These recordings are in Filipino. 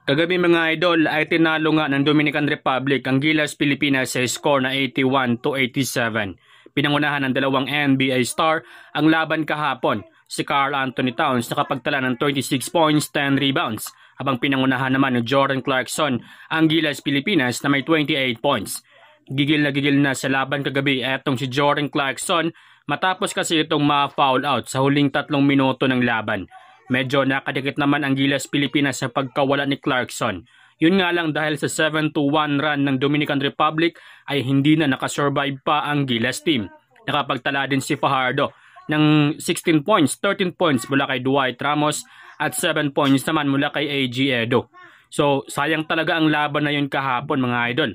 Kagabi mga idol ay tinalo nga ng Dominican Republic ang Gilas Pilipinas sa score na 81-87. Pinangunahan ng dalawang NBA star ang laban kahapon. Si Karl Anthony Towns nakapagtala ng 26 points, 10 rebounds, habang pinangunahan naman ni Jordan Clarkson ang Gilas Pilipinas na may 28 points. Gigil na sa laban kagabi etong si Jordan Clarkson matapos kasi itong ma-foul out sa huling 3 minuto ng laban. Medyo nakadikit naman ang Gilas Pilipinas sa pagkawala ni Clarkson. Yun nga lang dahil sa 7-1 run ng Dominican Republic ay hindi na nakasurvive pa ang Gilas team. Nakapagtala din si Fajardo ng 16 points, 13 points mula kay Dwight Ramos at 7 points naman mula kay AG Edo. So sayang talaga ang laban na yun kahapon mga idol.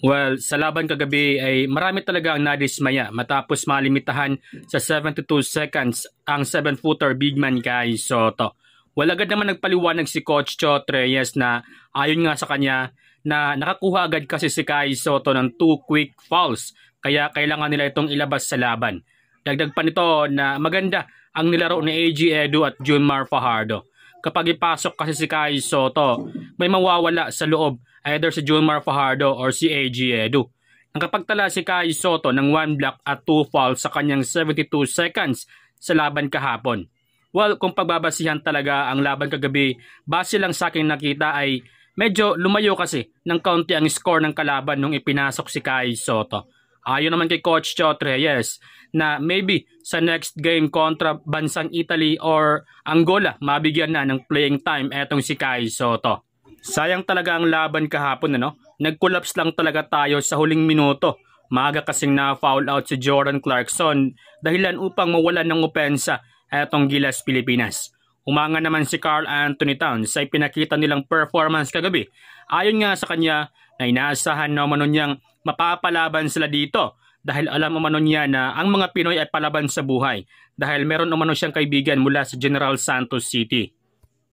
Well, sa laban kagabi ay marami talaga ang nadismaya matapos malimitahan sa 72 seconds ang 7-footer big man Kai Sotto. Well, agad naman nagpaliwanag si Coach Chot Reyes na ayon nga sa kanya na nakakuha agad kasi si Kai Sotto ng 2 quick fouls kaya kailangan nila itong ilabas sa laban. Dagdag pa nito na maganda ang nilaro ni AG Edu at Junmar Fajardo. Kapag ipasok kasi si Kai Sotto, may mawawala sa loob either si Junmar Fajardo or si AG Edu. Nakapagtala si Kai Sotto ng 1 block at 2 fouls sa kanyang 72 seconds sa laban kahapon. Well, kung pagbabasihan talaga ang laban kagabi, base lang sa aking nakita ay medyo lumayo kasi ng kaunti ang score ng kalaban nung ipinasok si Kai Sotto. Ayon naman kay Coach Chot Reyes na maybe sa next game kontra bansang Italy or Angola mabigyan na ng playing time etong si Kai Sotto. Sayang talaga ang laban kahapon Nag-collapse lang talaga tayo sa huling minuto. Maaga kasing na-foul out si Jordan Clarkson dahilan upang mawalan ng opensa etong Gilas Pilipinas. Umanga naman si Karl Anthony Towns sa ipinakita nilang performance kagabi. Ayon nga sa kanya na inaasahan na umano niyang mapapalaban sila dito dahil alam umano niya na ang mga Pinoy ay palaban sa buhay dahil meron umano siyang kaibigan mula sa General Santos City.